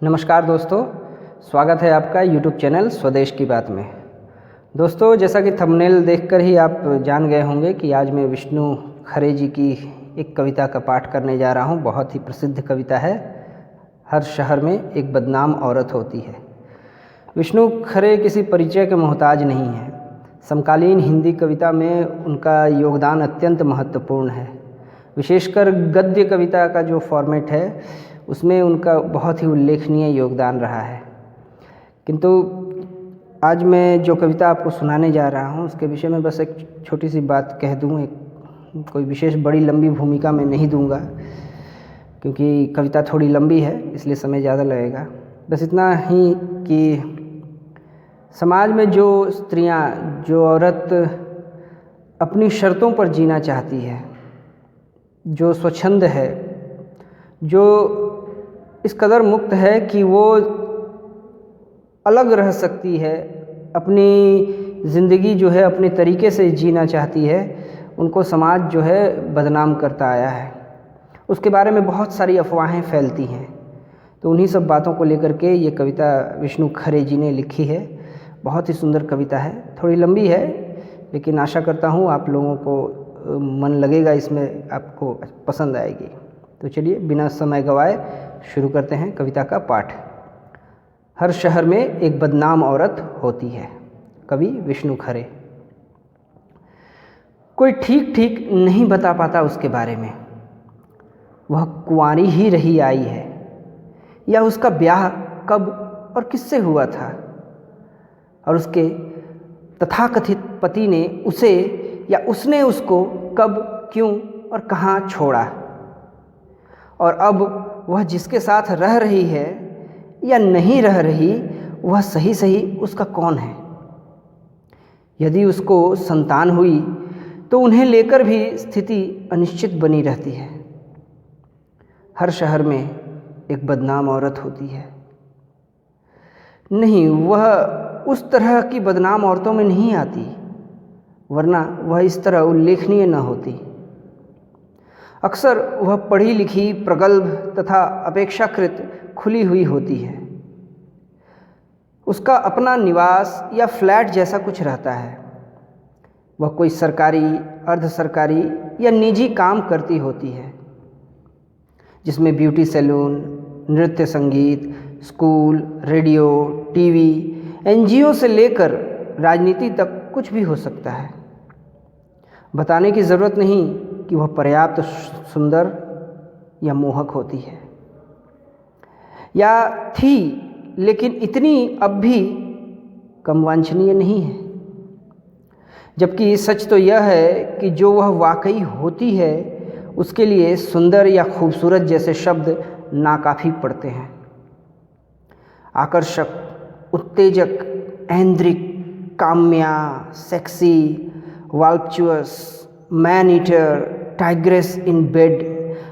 नमस्कार दोस्तों, स्वागत है आपका YouTube चैनल स्वदेश की बात में। दोस्तों, जैसा कि थंबनेल देखकर ही आप जान गए होंगे कि आज मैं विष्णु खरे जी की एक कविता का पाठ करने जा रहा हूँ। बहुत ही प्रसिद्ध कविता है, हर शहर में एक बदनाम औरत होती है। विष्णु खरे किसी परिचय के मोहताज नहीं है। समकालीन हिंदी कविता में उनका योगदान अत्यंत महत्वपूर्ण है। विशेषकर गद्य कविता का जो फॉर्मेट है उसमें उनका बहुत ही उल्लेखनीय योगदान रहा है। किंतु आज मैं जो कविता आपको सुनाने जा रहा हूँ उसके विषय में बस एक छोटी सी बात कह दूँ। कोई विशेष बड़ी लंबी भूमिका मैं नहीं दूँगा क्योंकि कविता थोड़ी लंबी है, इसलिए समय ज़्यादा लगेगा। बस इतना ही कि समाज में जो स्त्रियाँ, जो औरत अपनी शर्तों पर जीना चाहती है, जो स्वच्छंद है, जो इस कदर मुक्त है कि वो अलग रह सकती है, अपनी ज़िंदगी जो है अपने तरीके से जीना चाहती है, उनको समाज जो है बदनाम करता आया है। उसके बारे में बहुत सारी अफवाहें फैलती हैं। तो उन्हीं सब बातों को लेकर के ये कविता विष्णु खरे जी ने लिखी है। बहुत ही सुंदर कविता है, थोड़ी लंबी है, लेकिन आशा करता हूँ आप लोगों को मन लगेगा, इसमें आपको पसंद आएगी। तो चलिए बिना समय गवाए शुरू करते हैं कविता का पाठ। हर शहर में एक बदनाम औरत होती है। कवि विष्णु खरे। कोई ठीक ठीक नहीं बता पाता उसके बारे में, वह कुंवारी ही रही आई है, या उसका ब्याह कब और किससे हुआ था, और उसके तथाकथित पति ने उसे या उसने उसको कब, क्यों और कहाँ छोड़ा, और अब वह जिसके साथ रह रही है या नहीं रह रही, वह सही सही उसका कौन है। यदि उसको संतान हुई तो उन्हें लेकर भी स्थिति अनिश्चित बनी रहती है। हर शहर में एक बदनाम औरत होती है। नहीं, वह उस तरह की बदनाम औरतों में नहीं आती, वरना वह इस तरह उल्लेखनीय न होती। अक्सर वह पढ़ी लिखी, प्रगल्भ तथा अपेक्षाकृत खुली हुई होती है। उसका अपना निवास या फ्लैट जैसा कुछ रहता है। वह कोई सरकारी, अर्ध सरकारी या निजी काम करती होती है, जिसमें ब्यूटी सैलून, नृत्य संगीत, स्कूल, रेडियो, टीवी, एनजीओ से लेकर राजनीति तक कुछ भी हो सकता है। बताने की ज़रूरत नहीं कि वह पर्याप्त सुंदर या मोहक होती है, या थी, लेकिन इतनी अब भी कम वांछनीय नहीं है। जबकि सच तो यह है कि जो वह वाकई होती है उसके लिए सुंदर या खूबसूरत जैसे शब्द नाकाफ़ी पड़ते हैं। आकर्षक, उत्तेजक, ऐन्द्रिक, काम्या, sexy, voluptuous, man eater, tigress in bed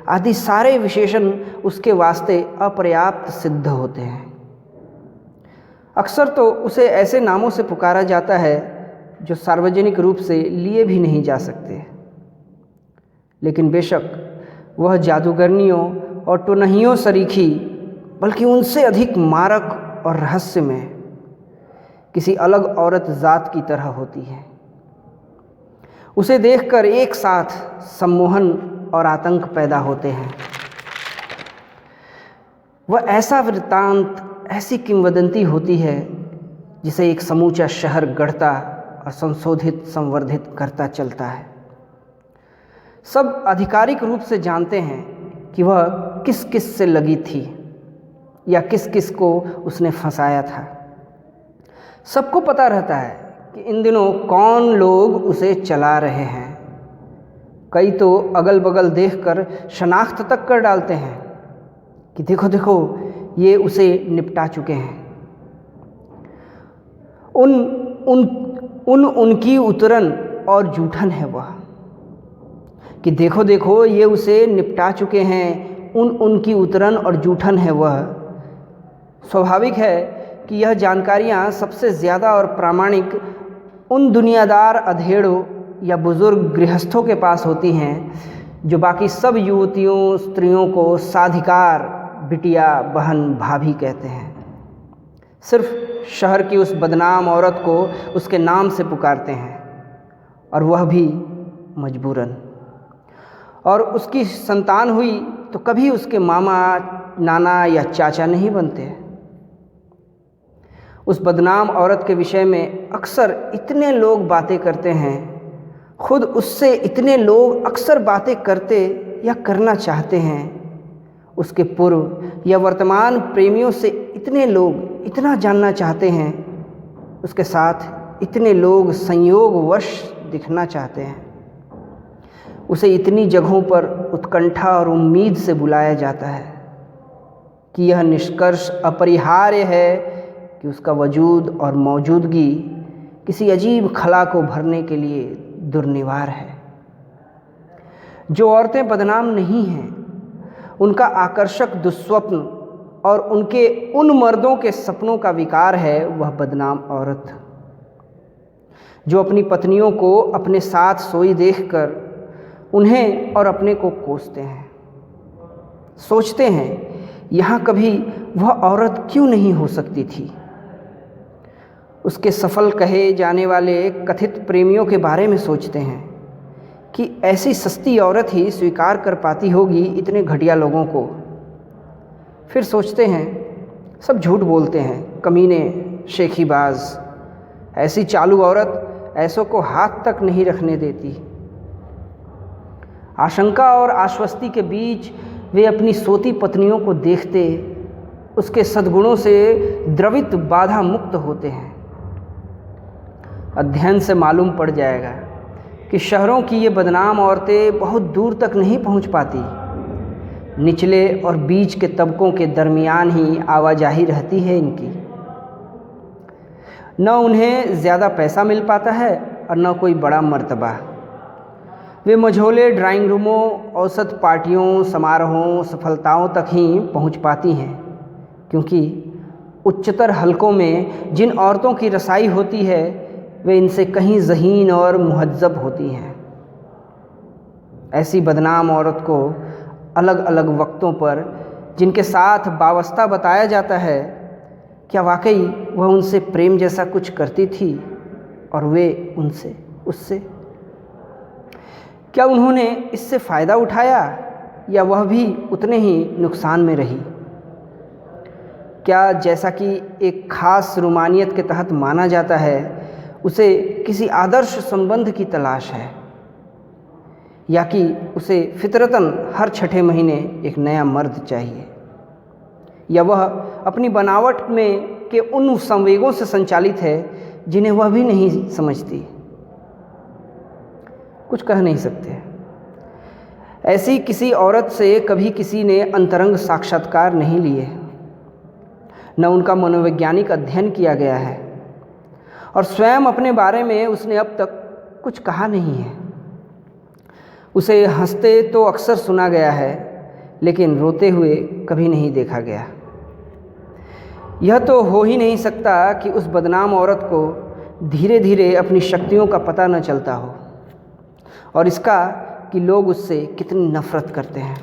आदि सारे विशेषण उसके वास्ते अपर्याप्त सिद्ध होते हैं। अक्सर तो उसे ऐसे नामों से पुकारा जाता है जो सार्वजनिक रूप से लिए भी नहीं जा सकते। लेकिन बेशक वह जादूगरनियों और टुनहियों सरीखी, बल्कि उनसे अधिक मारक और रहस्यमय किसी अलग औरत जात की तरह होती है। उसे देखकर एक साथ सम्मोहन और आतंक पैदा होते हैं। वह ऐसा वृत्तांत, ऐसी किंवदंती होती है जिसे एक समूचा शहर गढ़ता और संशोधित, संवर्धित करता चलता है। सब आधिकारिक रूप से जानते हैं कि वह किस किस से लगी थी या किस किस को उसने फंसाया था। सबको पता रहता है कि इन दिनों कौन लोग उसे चला रहे हैं। कई तो अगल बगल देखकर शनाख्त तक कर डालते हैं कि देखो देखो ये उसे निपटा चुके हैं। उनकी उतरन और जूठन है वह कि देखो देखो ये उसे निपटा चुके हैं। उनकी उतरन और जूठन है वह। स्वाभाविक है कि यह जानकारियाँ सबसे ज़्यादा और प्रामाणिक उन दुनियादार अधेड़ों या बुज़ुर्ग गृहस्थों के पास होती हैं जो बाकी सब युवतियों, स्त्रियों को साधिकार बिटिया, बहन, भाभी कहते हैं। सिर्फ शहर की उस बदनाम औरत को उसके नाम से पुकारते हैं, और वह भी मजबूरन। और उसकी संतान हुई तो कभी उसके मामा, नाना या चाचा नहीं बनते। उस बदनाम औरत के विषय में अक्सर इतने लोग बातें करते हैं, खुद उससे इतने लोग अक्सर बातें करते या करना चाहते हैं। उसके पूर्व या वर्तमान प्रेमियों से इतने लोग इतना जानना चाहते हैं, उसके साथ इतने लोग संयोगवश दिखना चाहते हैं। उसे इतनी जगहों पर उत्कंठा और उम्मीद से बुलाया जाता है कि यह निष्कर्ष अपरिहार्य है कि उसका वजूद और मौजूदगी किसी अजीब खला को भरने के लिए दुर्निवार है। जो औरतें बदनाम नहीं हैं, उनका आकर्षक दुस्वप्न और उनके उन मर्दों के सपनों का विकार है वह बदनाम औरत, जो अपनी पत्नियों को अपने साथ सोई देखकर उन्हें और अपने को कोसते हैं। सोचते हैं यहाँ कभी वह औरत क्यों नहीं हो सकती थी। उसके सफल कहे जाने वाले कथित प्रेमियों के बारे में सोचते हैं कि ऐसी सस्ती औरत ही स्वीकार कर पाती होगी इतने घटिया लोगों को। फिर सोचते हैं सब झूठ बोलते हैं, कमीने, शेखीबाज। ऐसी चालू औरत ऐसों को हाथ तक नहीं रखने देती। आशंका और आश्वस्ति के बीच वे अपनी सोती पत्नियों को देखते उसके सद्गुणों से द्रवित बाधा मुक्त होते हैं। अध्ययन से मालूम पड़ जाएगा कि शहरों की ये बदनाम औरतें बहुत दूर तक नहीं पहुंच पाती। निचले और बीच के तबकों के दरमियान ही आवाजाही रहती है इनकी। न उन्हें ज़्यादा पैसा मिल पाता है और न कोई बड़ा मर्तबा। वे मझोले ड्राइंग रूमों, औसत पार्टियों, समारोहों, सफलताओं तक ही पहुंच पाती हैं, क्योंकि उच्चतर हलकों में जिन औरतों की रसाई होती है वे इनसे कहीं ज़हीन और मुहज्जब होती हैं। ऐसी बदनाम औरत को अलग अलग वक्तों पर जिनके साथ वाबस्ता बताया जाता है, क्या वाकई वह उनसे प्रेम जैसा कुछ करती थी और वे उनसे, उससे? क्या उन्होंने इससे फ़ायदा उठाया या वह भी उतने ही नुकसान में रही? क्या जैसा कि एक खास रूमानियत के तहत माना जाता है, उसे किसी आदर्श संबंध की तलाश है, या कि उसे फितरतन हर छठे महीने एक नया मर्द चाहिए, या वह अपनी बनावट में के उन संवेगों से संचालित है जिन्हें वह भी नहीं समझती? कुछ कह नहीं सकते। ऐसी किसी औरत से कभी किसी ने अंतरंग साक्षात्कार नहीं लिए, न उनका मनोवैज्ञानिक अध्ययन किया गया है, और स्वयं अपने बारे में उसने अब तक कुछ कहा नहीं है। उसे हंसते तो अक्सर सुना गया है, लेकिन रोते हुए कभी नहीं देखा गया। यह तो हो ही नहीं सकता कि उस बदनाम औरत को धीरे धीरे अपनी शक्तियों का पता न चलता हो, और इसका कि लोग उससे कितनी नफ़रत करते हैं,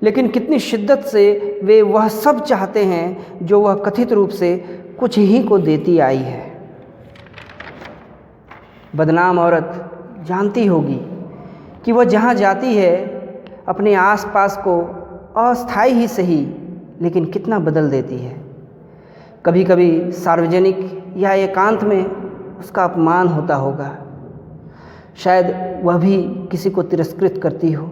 लेकिन कितनी शिद्दत से वे वह सब चाहते हैं जो वह कथित रूप से कुछ ही को देती आई है। बदनाम औरत जानती होगी कि वह जहाँ जाती है अपने आसपास को अस्थायी ही सही, लेकिन कितना बदल देती है। कभी कभी सार्वजनिक या एकांत में उसका अपमान होता होगा, शायद वह भी किसी को तिरस्कृत करती हो।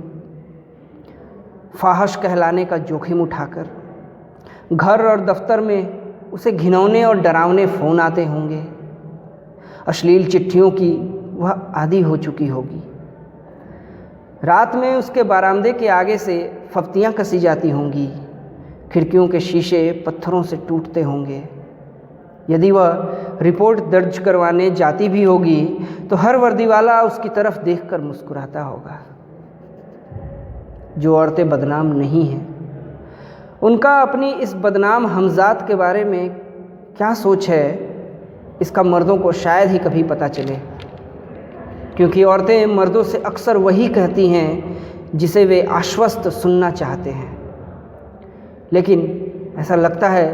फाहश कहलाने का जोखिम उठाकर घर और दफ्तर में उसे घिनौने और डरावने फ़ोन आते होंगे। अश्लील चिट्ठियों की वह आदी हो चुकी होगी। रात में उसके बरामदे के आगे से फफ्तियाँ कसी जाती होंगी। खिड़कियों के शीशे पत्थरों से टूटते होंगे। यदि वह रिपोर्ट दर्ज करवाने जाती भी होगी तो हर वर्दी वाला उसकी तरफ देखकर मुस्कुराता होगा। जो औरतें बदनाम नहीं हैं, उनका अपनी इस बदनाम हमजात के बारे में क्या सोच है, इसका मर्दों को शायद ही कभी पता चले, क्योंकि औरतें मर्दों से अक्सर वही कहती हैं जिसे वे आश्वस्त सुनना चाहते हैं। लेकिन ऐसा लगता है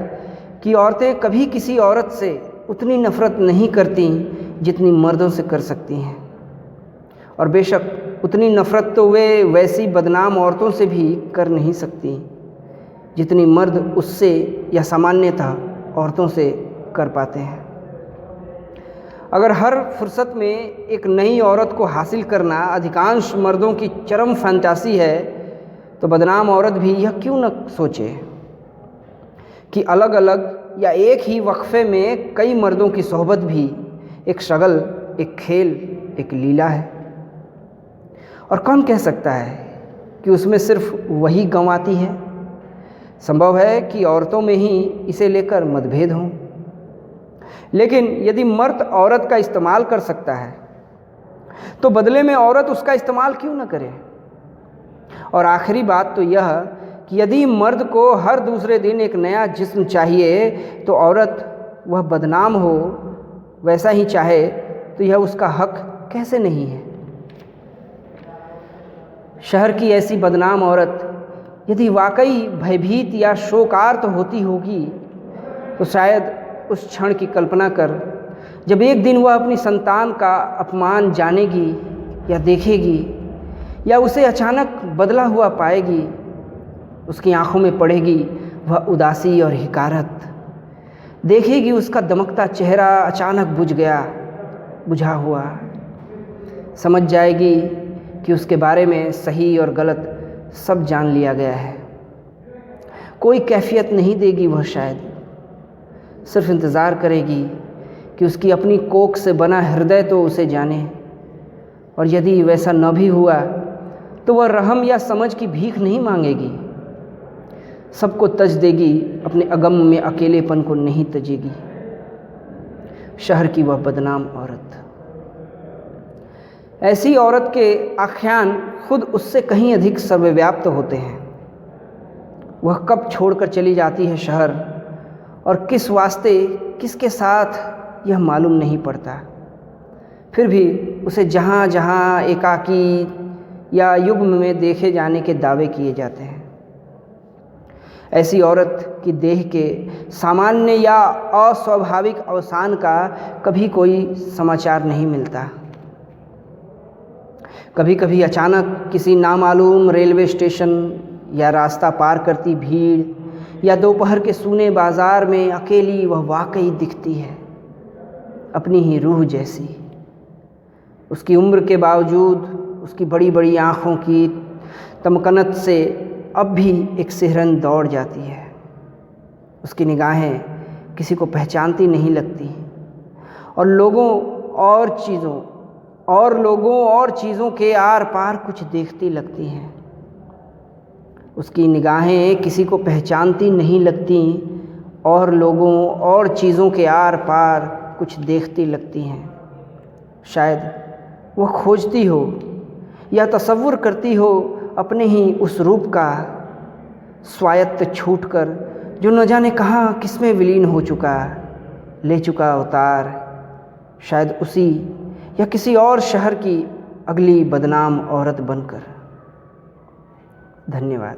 कि औरतें कभी किसी औरत से उतनी नफ़रत नहीं करती जितनी मर्दों से कर सकती हैं। और बेशक उतनी नफ़रत तो वे वैसी बदनाम औरतों से भी कर नहीं सकती जितनी मर्द उससे या सामान्यतः औरतों से कर पाते हैं। अगर हर फुर्सत में एक नई औरत को हासिल करना अधिकांश मर्दों की चरम फैंटासी है, तो बदनाम औरत भी यह क्यों न सोचे कि अलग अलग या एक ही वक्फे में कई मर्दों की सोहबत भी एक शगल, एक खेल, एक लीला है। और कौन कह सकता है कि उसमें सिर्फ वही गंवाती है। संभव है कि औरतों में ही इसे लेकर मतभेद हों, लेकिन यदि मर्द औरत का इस्तेमाल कर सकता है तो बदले में औरत उसका इस्तेमाल क्यों न करे। और आखिरी बात तो यह कि यदि मर्द को हर दूसरे दिन एक नया जिस्म चाहिए तो औरत वह बदनाम हो वैसा ही चाहे तो यह उसका हक कैसे नहीं है। शहर की ऐसी बदनाम औरत यदि वाकई भयभीत या शोकार्त होती होगी तो शायद उस क्षण की कल्पना कर जब एक दिन वह अपनी संतान का अपमान जानेगी या देखेगी या उसे अचानक बदला हुआ पाएगी, उसकी आंखों में पड़ेगी वह उदासी और हिकारत, देखेगी उसका दमकता चेहरा अचानक बुझा हुआ, समझ जाएगी कि उसके बारे में सही और गलत सब जान लिया गया है। कोई कैफियत नहीं देगी वह, शायद सिर्फ इंतज़ार करेगी कि उसकी अपनी कोख से बना हृदय तो उसे जाने। और यदि वैसा न भी हुआ तो वह रहम या समझ की भीख नहीं मांगेगी, सबको तज देगी, अपने अगम में अकेलेपन को नहीं तजेगी। शहर की वह बदनाम औरत, ऐसी औरत के आख्यान खुद उससे कहीं अधिक सर्वव्याप्त होते हैं। वह कब छोड़कर चली जाती है शहर और किस वास्ते, किसके साथ, यह मालूम नहीं पड़ता। फिर भी उसे जहाँ जहाँ एकाकी या युग्म में देखे जाने के दावे किए जाते हैं। ऐसी औरत की देह के सामान्य या अस्वाभाविक अवसान का कभी कोई समाचार नहीं मिलता। कभी कभी अचानक किसी नामालूम रेलवे स्टेशन या रास्ता पार करती भीड़ या दोपहर के सूने बाजार में अकेली वह वाकई दिखती है, अपनी ही रूह जैसी। उसकी उम्र के बावजूद उसकी बड़ी बड़ी आँखों की तमकनत से अब भी एक सिहरन दौड़ जाती है। उसकी निगाहें किसी को पहचानती नहीं लगती और लोगों और चीज़ों के आर पार कुछ देखती लगती हैं। उसकी निगाहें किसी को पहचानती नहीं लगती और लोगों और चीज़ों के आर पार कुछ देखती लगती हैं। शायद वह खोजती हो या तसव्वुर करती हो अपने ही उस रूप का स्वायत्त छूटकर जो न जाने कहाँ किसमें विलीन हो चुका, ले चुका अवतार, शायद उसी या किसी और शहर की अगली बदनाम औरत बनकर। धन्यवाद।